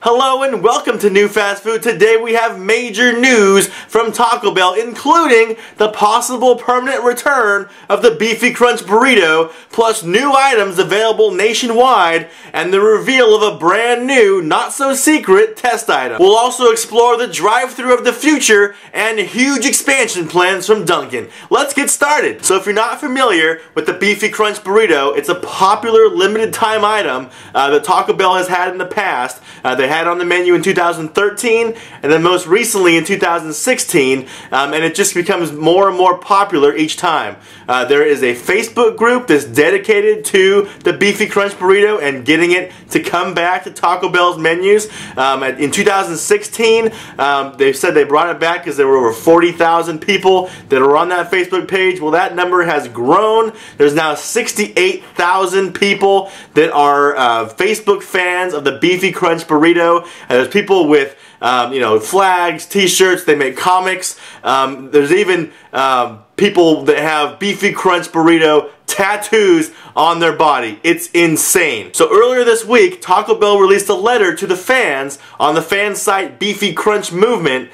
Hello and welcome to New Fast Food. Today we have major news from Taco Bell, including the possible permanent return of the Beefy Crunch Burrito, plus new items available nationwide, and the reveal of a brand new, not-so-secret test item. We'll also explore the drive-thru of the future and huge expansion plans from Dunkin. Let's get started. So if you're not familiar with the Beefy Crunch Burrito, it's a popular limited-time item that Taco Bell has had in the past. They had on the menu in 2013 and then most recently in 2016, and it just becomes more and more popular each time. There is a Facebook group that's dedicated to the Beefy Crunch Burrito and getting it to come back to Taco Bell's menus. In 2016, they said they brought it back because there were over 40,000 people that were on that Facebook page. Well, that number has grown. There's now 68,000 people that are Facebook fans of the Beefy Crunch Burrito. There's people with flags, t-shirts, they make comics. There's even people that have Beefy Crunch Burrito tattoos on their body. It's insane. So earlier this week, Taco Bell released a letter to the fans on the fan site Beefy Crunch Movement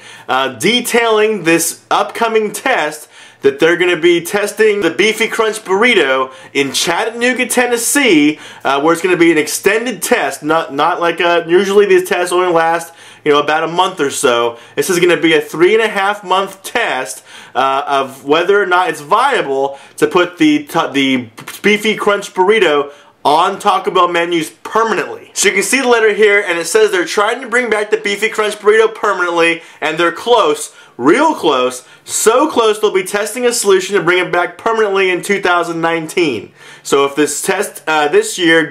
detailing this upcoming test that they're going to be testing the Beefy Crunch Burrito in Chattanooga, Tennessee, where it's going to be an extended test, not like usually these tests only last about a month or so. This is going to be a 3.5-month test of whether or not it's viable to put the Beefy Crunch Burrito on Taco Bell menus permanently. So you can see the letter here, and it says they're trying to bring back the Beefy Crunch Burrito permanently, and they're close. Real close, so close they'll be testing a solution to bring it back permanently in 2019. So if this test this year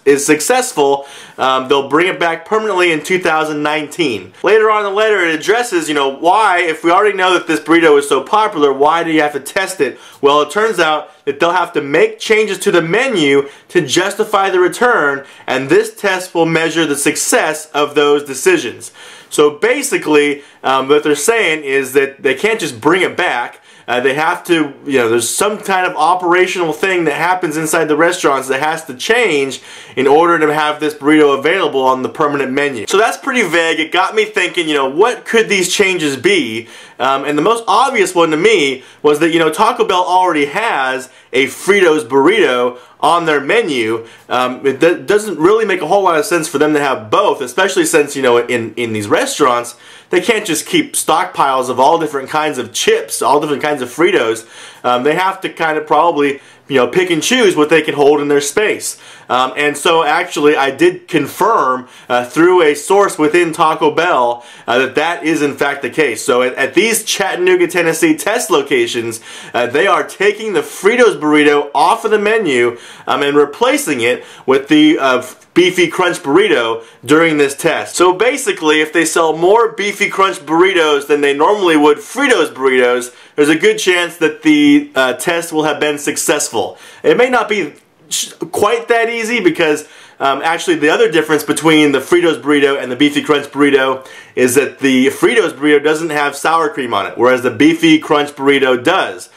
is successful, they'll bring it back permanently in 2019. Later on in the letter it addresses, why, if we already know that this burrito is so popular, why do you have to test it? Well, it turns out that they'll have to make changes to the menu to justify the return, and this test will measure the success of those decisions. So basically, what they're saying is that they can't just bring it back. They have to, there's some kind of operational thing that happens inside the restaurants that has to change in order to have this burrito available on the permanent menu. So that's pretty vague. It got me thinking, what could these changes be? And the most obvious one to me was that, Taco Bell already has a Fritos burrito on their menu. It doesn't really make a whole lot of sense for them to have both, especially since, in these restaurants, they can't just keep stockpiles of all different kinds of chips, all different kinds of Fritos. They have to kind of probably pick and choose what they can hold in their space. And so actually I did confirm through a source within Taco Bell that is in fact the case. So at these Chattanooga, Tennessee test locations, they are taking the Fritos burrito off of the menu and replacing it with the Beefy Crunch Burrito during this test. So basically, if they sell more Beefy Crunch Burritos than they normally would Fritos burritos, there's a good chance that the test will have been successful. It may not be quite that easy because actually the other difference between the Fritos burrito and the Beefy Crunch Burrito is that the Fritos burrito doesn't have sour cream on it, whereas the Beefy Crunch Burrito does.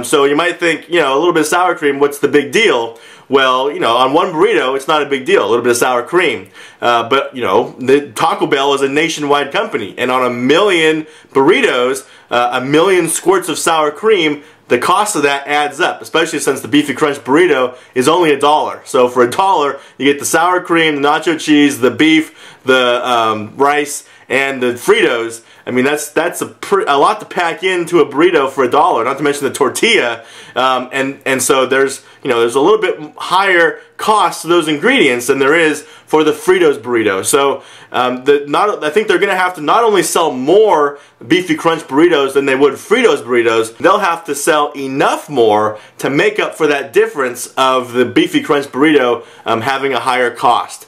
So you might think, a little bit of sour cream, what's the big deal? Well, on one burrito, it's not a big deal, a little bit of sour cream. But, the Taco Bell is a nationwide company, and on 1 million burritos, 1 million squirts of sour cream, the cost of that adds up, especially since the Beefy Crunch Burrito is only $1. So for $1, you get the sour cream, the nacho cheese, the beef, the rice, and the Fritos. I mean, that's a lot to pack into a burrito for $1, not to mention the tortilla. And so there's there's a little bit higher cost to those ingredients than there is for the Fritos burrito. So I think they're going to have to not only sell more Beefy Crunch burritos than they would Fritos burritos, they'll have to sell enough more to make up for that difference of the Beefy Crunch burrito having a higher cost.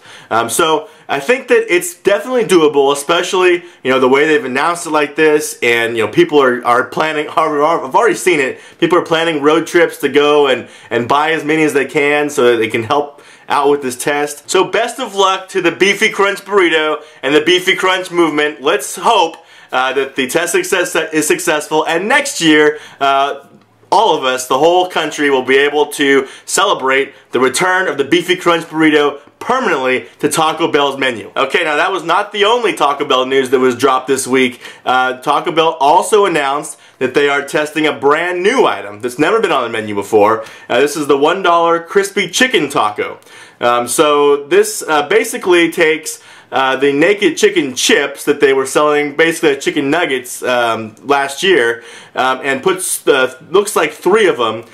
So I think that it's definitely doable, especially the way they've announced it like this, and people are planning. I've already seen it. People are planning road trips to go and buy as many as they can so that they can help out with this test. So best of luck to the Beefy Crunch Burrito and the Beefy Crunch movement. Let's hope that the test is successful, and next year all of us, the whole country, will be able to celebrate the return of the Beefy Crunch Burrito permanently to Taco Bell's menu. Okay, now that was not the only Taco Bell news that was dropped this week. Taco Bell also announced that they are testing a brand new item that's never been on the menu before. This is the $1 crispy chicken taco. So this basically takes the naked chicken chips that they were selling, basically as chicken nuggets last year, and puts looks like 3 of them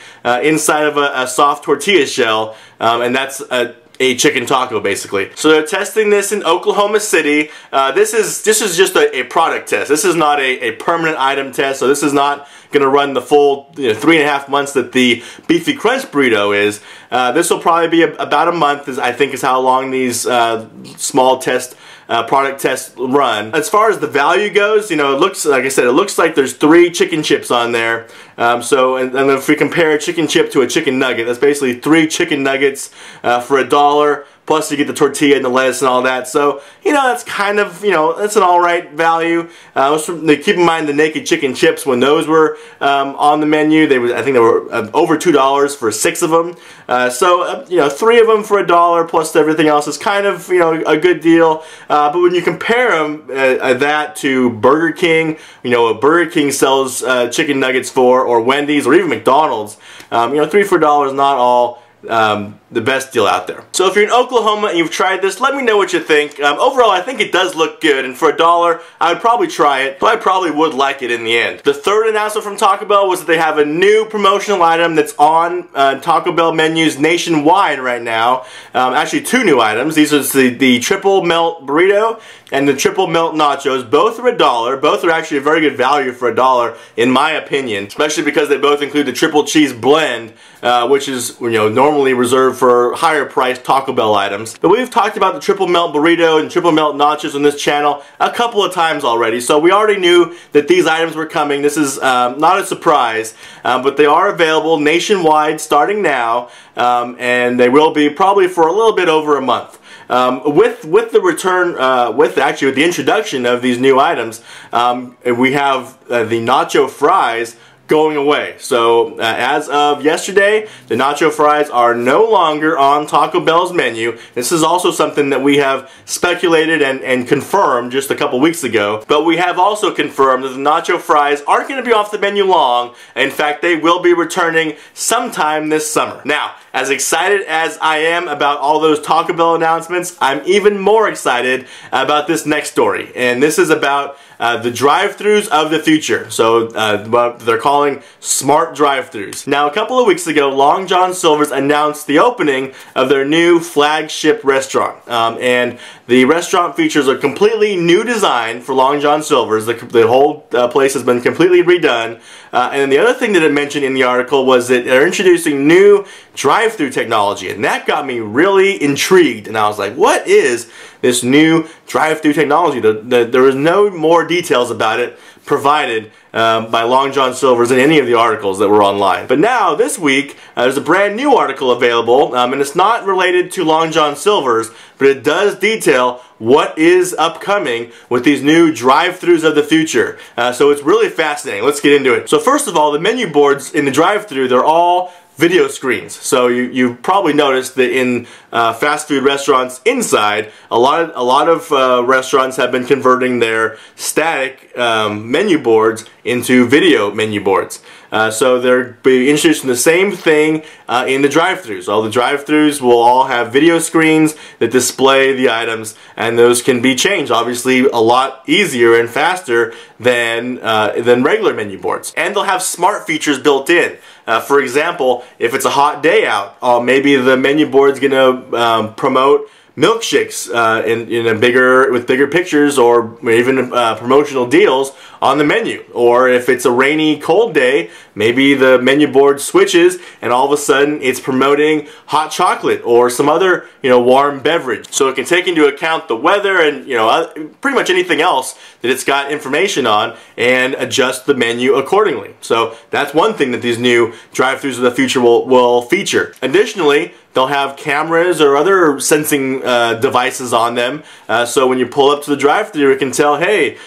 inside of a soft tortilla shell, and that's a chicken taco basically. So they're testing this in Oklahoma City. This is just a product test. This is not a permanent item test, so this is not going to run the full 3.5 months that the Beefy Crunch Burrito is. This will probably be about a month, I think is how long these small product tests run. As far as the value goes, it looks, like I said, it looks like there's 3 chicken chips on there. And if we compare a chicken chip to a chicken nugget, that's basically 3 chicken nuggets for $1. Plus you get the tortilla and the lettuce and all that. So, that's kind of, that's an alright value. Keep in mind the naked chicken chips, when those were on the menu, I think they were over $2 for 6 of them. So, 3 of them for $1 plus everything else is kind of, a good deal. But when you compare them, that to Burger King, what Burger King sells chicken nuggets for, or Wendy's, or even McDonald's, 3 for $1 is not all the best deal out there. So if you're in Oklahoma and you've tried this, let me know what you think. Overall, I think it does look good, and for $1, I would probably try it, but I probably would like it in the end. The third announcement from Taco Bell was that they have a new promotional item that's on Taco Bell menus nationwide right now. Actually, 2 new items. These are the Triple Melt Burrito and the Triple Melt Nachos. Both are $1. Both are actually a very good value for $1, in my opinion, especially because they both include the Triple Cheese Blend, which is normally reserved for higher priced Taco Bell items. But we've talked about the Triple Melt Burrito and Triple Melt Nachos on this channel a couple of times already, so we already knew that these items were coming. This is not a surprise, but they are available nationwide starting now, and they will be probably for a little bit over a month. With the return, with the introduction of these new items, we have the Nacho Fries going away. So as of yesterday, the Nacho Fries are no longer on Taco Bell's menu. This is also something that we have speculated and confirmed just a couple weeks ago. But we have also confirmed that the Nacho Fries aren't going to be off the menu long. In fact, they will be returning sometime this summer. Now, as excited as I am about all those Taco Bell announcements, I'm even more excited about this next story. And this is about the drive-thrus of the future. So what they're calling smart drive-thrus. Now, a couple of weeks ago, Long John Silver's announced the opening of their new flagship restaurant. And the restaurant features a completely new design for Long John Silver's. The whole place has been completely redone. And then the other thing that it mentioned in the article was that they're introducing new drive-thru technology, and that got me really intrigued. And I was like, what is this new drive-thru technology? There was no more details about it provided by Long John Silver's in any of the articles that were online. But now, this week, there's a brand new article available, and it's not related to Long John Silver's, but it does detail what is upcoming with these new drive-thrus of the future. So it's really fascinating. Let's get into it. So first of all, the menu boards in the drive-thru, they're all video screens. So you've probably noticed that in fast food restaurants inside, a lot of restaurants have been converting their static menu boards into video menu boards. So they're introducing the same thing in the drive-thrus. All the drive-thrus will all have video screens that display the items, and those can be changed, obviously, a lot easier and faster than regular menu boards. And they'll have smart features built in. For example, if it's a hot day out, maybe the menu board's gonna promote milkshakes with bigger pictures, or even promotional deals on the menu. Or if it's a rainy, cold day, maybe the menu board switches and all of a sudden it's promoting hot chocolate or some other warm beverage. So it can take into account the weather and pretty much anything else that it's got information on and adjust the menu accordingly. So that's one thing that these new drive-thrus of the future will feature. Additionally, they'll have cameras or other sensing devices on them. So when you pull up to the drive-thru, it can tell, hey,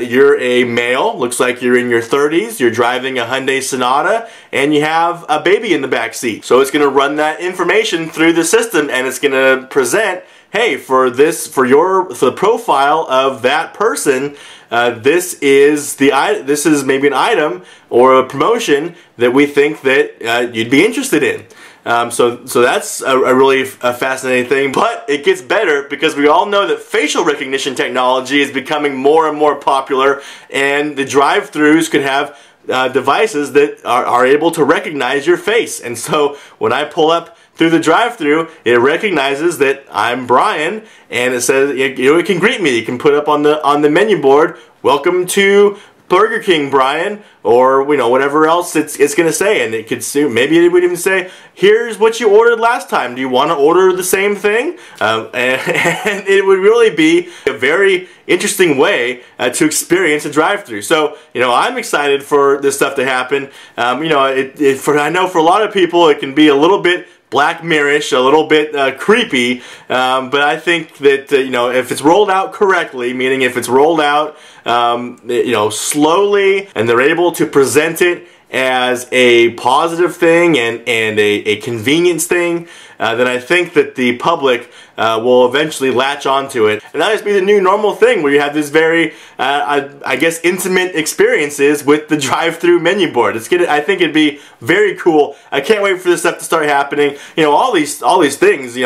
you're a male, looks like you're in your 30s, you're driving a Hyundai Sonata, and you have a baby in the back seat. So it's going to run that information through the system, and it's going to present, hey, for the profile of that person, this is maybe an item or a promotion that we think that you'd be interested in. So that's a really fascinating thing, but it gets better because we all know that facial recognition technology is becoming more and more popular, and the drive-thrus could have devices that are able to recognize your face. And so when I pull up through the drive-thru, it recognizes that I'm Brian, and it says, it can greet me. You can put up on the menu board, "Welcome to Burger King, Brian," or whatever else it's going to say, and it could maybe it would even say, "Here's what you ordered last time. Do you want to order the same thing?" And it would really be a very interesting way to experience a drive-thru. So I'm excited for this stuff to happen. I know for a lot of people it can be a little bit Black Mirror-ish, a little bit creepy, but I think that if it's rolled out correctly, meaning if it's rolled out slowly, and they're able to present it as a positive thing and a convenience thing, then I think that the public will eventually latch onto it. And that'll just be the new normal thing, where you have this very, I guess, intimate experiences with the drive-thru menu board. I think it'd be very cool. I can't wait for this stuff to start happening. All these things,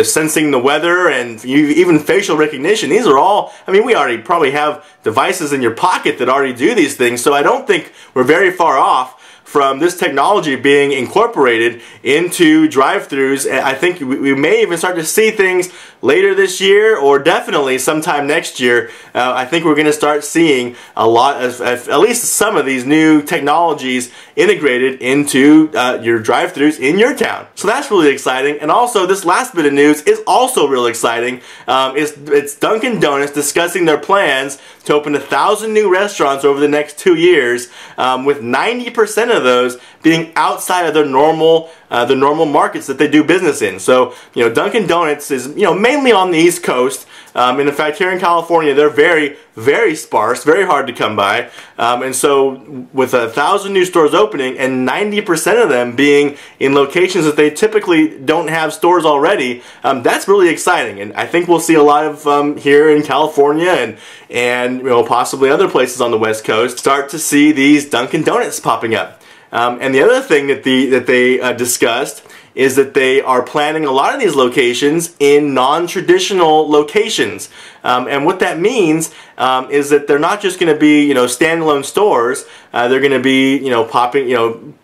sensing the weather and even facial recognition. These are all, we already probably have devices in your pocket that already do these things, so I don't think we're very far off from this technology being incorporated into drive-thrus. And I think we may even start to see things later this year, or definitely sometime next year. I think we're going to start seeing a lot of, at least some of these new technologies integrated into your drive-thrus in your town. So that's really exciting. And also, this last bit of news is also real exciting. It's Dunkin Donuts discussing their plans to open 1,000 new restaurants over the next 2 years, with 90% of those being outside of their normal markets that they do business in. So Dunkin Donuts is mainly on the East Coast, and in fact here in California they're very, very sparse, very hard to come by. And so with 1,000 new stores opening and 90% of them being in locations that they typically don't have stores already, that's really exciting. And I think we'll see a lot of here in California and possibly other places on the West Coast start to see these Dunkin Donuts popping up. And the other thing that they discussed is that they are planning a lot of these locations in non-traditional locations. And what that means is that they're not just going to be standalone stores. They're going to be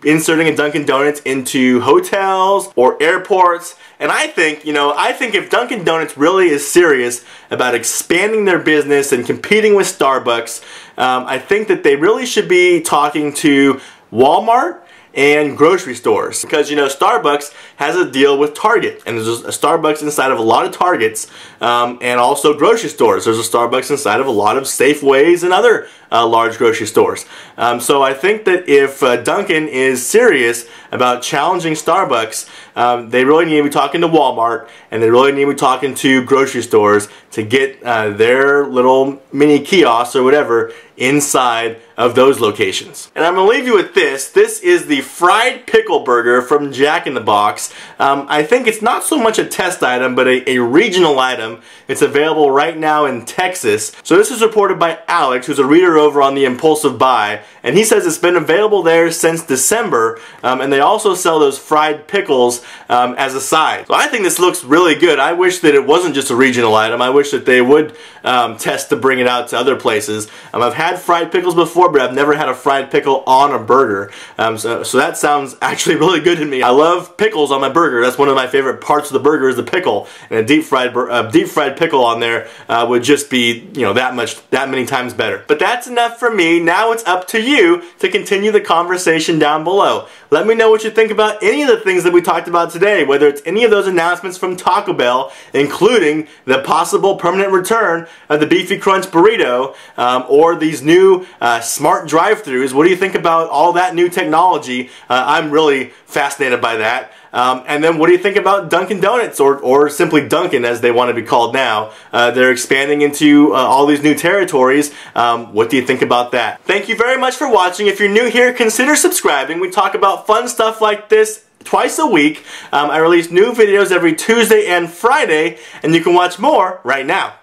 inserting a Dunkin Donuts into hotels or airports. And I think if Dunkin Donuts really is serious about expanding their business and competing with Starbucks, I think that they really should be talking to Walmart and grocery stores, because Starbucks has a deal with Target, and there's a Starbucks inside of a lot of Targets, and also grocery stores. There's a Starbucks inside of a lot of Safeways and other large grocery stores. So I think that if Dunkin is serious about challenging Starbucks, they really need to be talking to Walmart, and they really need to be talking to grocery stores to get their little mini kiosks or whatever inside of those locations. And I'm going to leave you with this. This is the fried pickle burger from Jack in the Box. I think it's not so much a test item, but a regional item. It's available right now in Texas. So this is reported by Alex, who's a reader over on the Impulsive Buy, and he says it's been available there since December, and they also sell those fried pickles as a side. So I think this looks really good. I wish that it wasn't just a regional item. I wish that they would test to bring it out to other places. I've had fried pickles before, but I've never had a fried pickle on a burger. So that sounds actually really good to me. I love pickles on my burger. That's one of my favorite parts of the burger, is the pickle. And a deep fried pickle on there would just be that many times better. But that's enough for me. Now it's up to you to continue the conversation down below. Let me know what you think about any of the things that we talked about about today, whether it's any of those announcements from Taco Bell, including the possible permanent return of the Beefy Crunch Burrito, or these new smart drive-thrus. What do you think about all that new technology? I'm really fascinated by that. And then what do you think about Dunkin Donuts, or simply Dunkin as they want to be called now? They're expanding into all these new territories. What do you think about that? Thank you very much for watching. If you're new here, consider subscribing. We talk about fun stuff like this twice a week. I release new videos every Tuesday and Friday, and you can watch more right now.